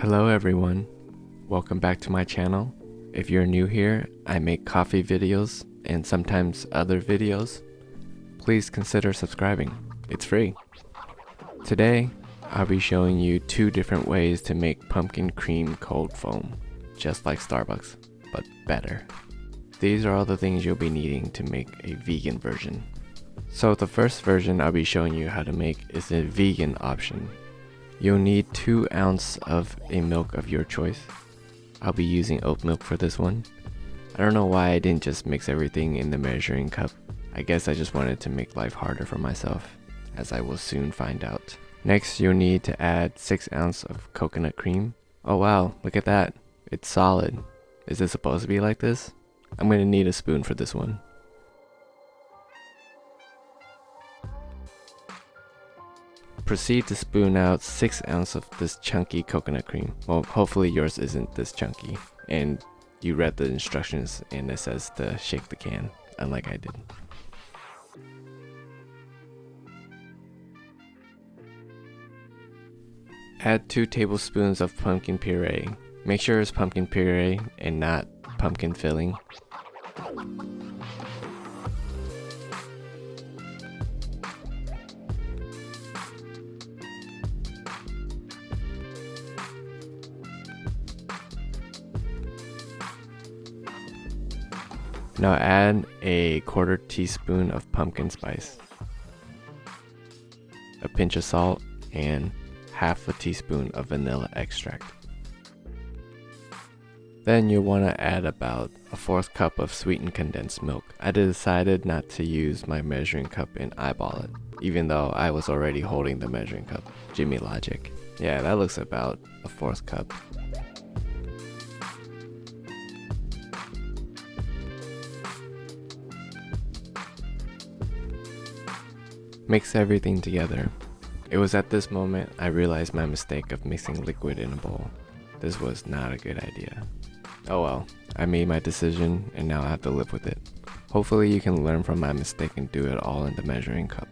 Hello everyone, welcome back to my channel. If you're new here, I make coffee videos and sometimes other videos. Please consider subscribing, it's free. Today, I'll be showing you two different ways to make pumpkin cream cold foam, just like Starbucks, but better. These are all the things you'll be needing to make a vegan version. So the first version I'll be showing you how to make is a vegan option. You'll need 2 ounces of a milk of your choice. I'll be using oat milk for this one. I don't know why I didn't just mix everything in the measuring cup. I guess I just wanted to make life harder for myself, as I will soon find out. Next, you'll need to add 6 ounces of coconut cream. Oh wow, look at that. It's solid. Is it supposed to be like this? I'm going to need a spoon for this one. Proceed to spoon out 6 ounces of this chunky coconut cream. Well, hopefully yours isn't this chunky, and you read the instructions and it says to shake the can, unlike I did. Add 2 tablespoons of pumpkin puree. Make sure it's pumpkin puree and not pumpkin filling. Now add a 1/4 teaspoon of pumpkin spice, a pinch of salt, and 1/2 teaspoon of vanilla extract. Then you'll want to add about a 1/4 cup of sweetened condensed milk. I decided not to use my measuring cup and eyeball it, even though I was already holding the measuring cup. Jimmy logic. Yeah, that looks about a 1/4 cup. Mix everything together. It was at this moment I realized my mistake of mixing liquid in a bowl. This was not a good idea. Oh well, I made my decision and now I have to live with it. Hopefully you can learn from my mistake and do it all in the measuring cup.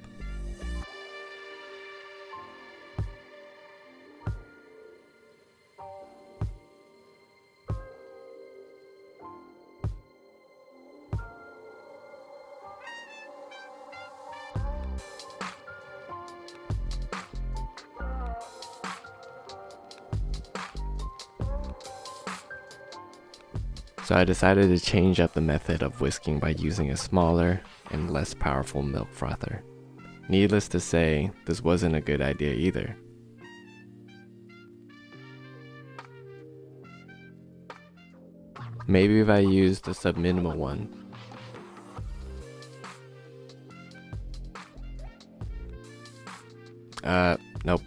So I decided to change up the method of whisking by using a smaller and less powerful milk frother. Needless to say, this wasn't a good idea either. Maybe if I used a subminimal one. Nope.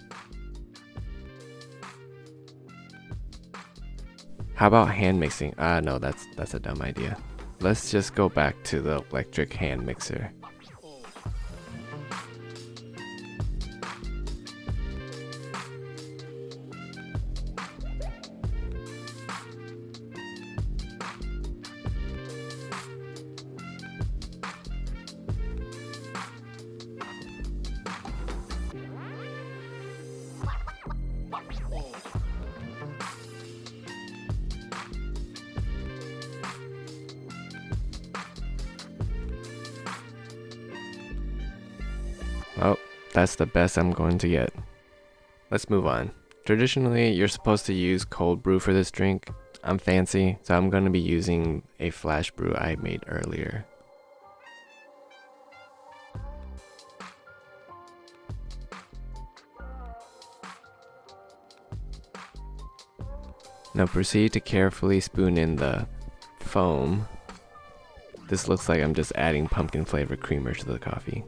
How about hand mixing? No, that's a dumb idea. Let's just go back to the electric hand mixer. Oh, that's the best I'm going to get. Let's move on. Traditionally, you're supposed to use cold brew for this drink. I'm fancy, so I'm going to be using a flash brew I made earlier. Now proceed to carefully spoon in the foam. This looks like I'm just adding pumpkin flavored creamer to the coffee.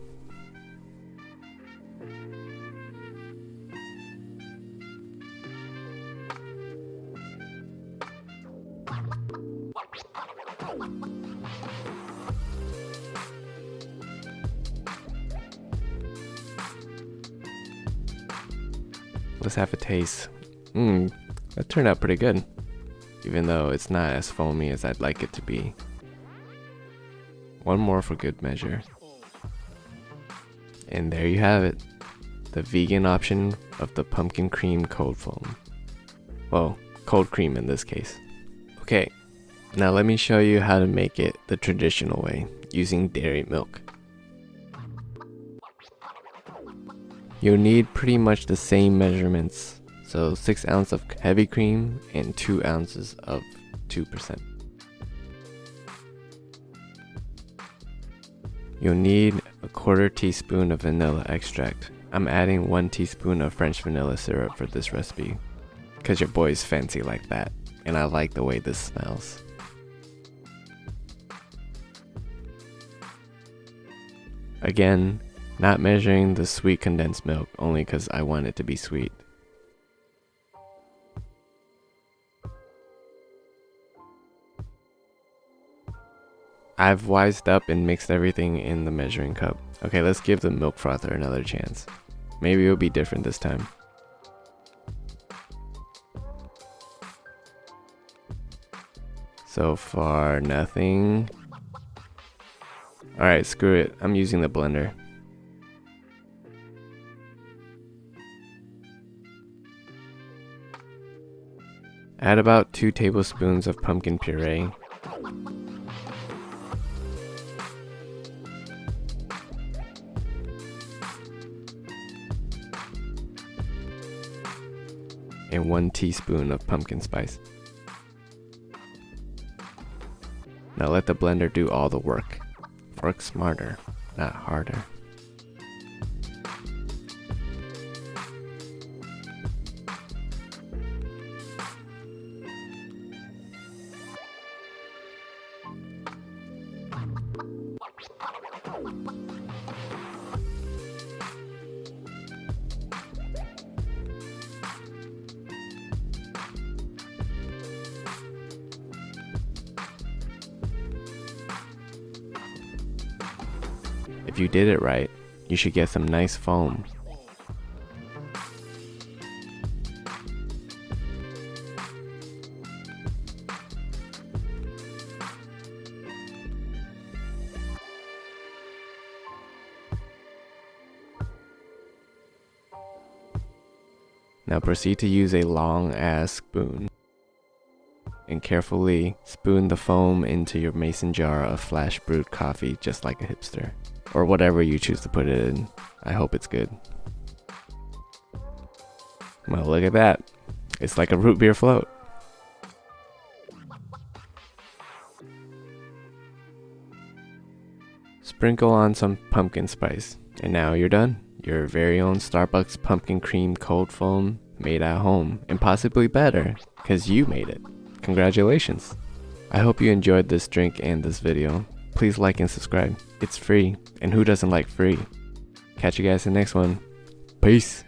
Let's have a taste. That turned out pretty good, even though it's not as foamy as I'd like it to be. One more for good measure. And there you have it, the vegan option of the pumpkin cream cold foam. Well, cold cream in this case. Okay, now let me show you how to make it the traditional way, using dairy milk. You'll need pretty much the same measurements, so 6 ounces of heavy cream and 2 ounces of 2%. You'll need a 1/4 teaspoon of vanilla extract. I'm adding 1 teaspoon of French vanilla syrup for this recipe, cause your boy's fancy like that, and I like the way this smells. Again, not measuring the sweet condensed milk only cause I want it to be sweet. I've wised up and mixed everything in the measuring cup. Okay, let's give the milk frother another chance. Maybe it'll be different this time. So far, nothing. Alright, screw it. I'm using the blender. Add about 2 tablespoons of pumpkin puree. And 1 teaspoon of pumpkin spice. Now let the blender do all the work. Work smarter, not harder. If you did it right, you should get some nice foam. Now proceed to use a long ass spoon and carefully spoon the foam into your mason jar of flash brewed coffee just like a hipster. Or whatever you choose to put it in. I hope it's good. Well, look at that. It's like a root beer float. Sprinkle on some pumpkin spice. And now you're done. Your very own Starbucks pumpkin cream cold foam made at home. And possibly better, because you made it. Congratulations. I hope you enjoyed this drink and this video. Please like and subscribe. It's free, and who doesn't like free? Catch you guys in the next one. Peace.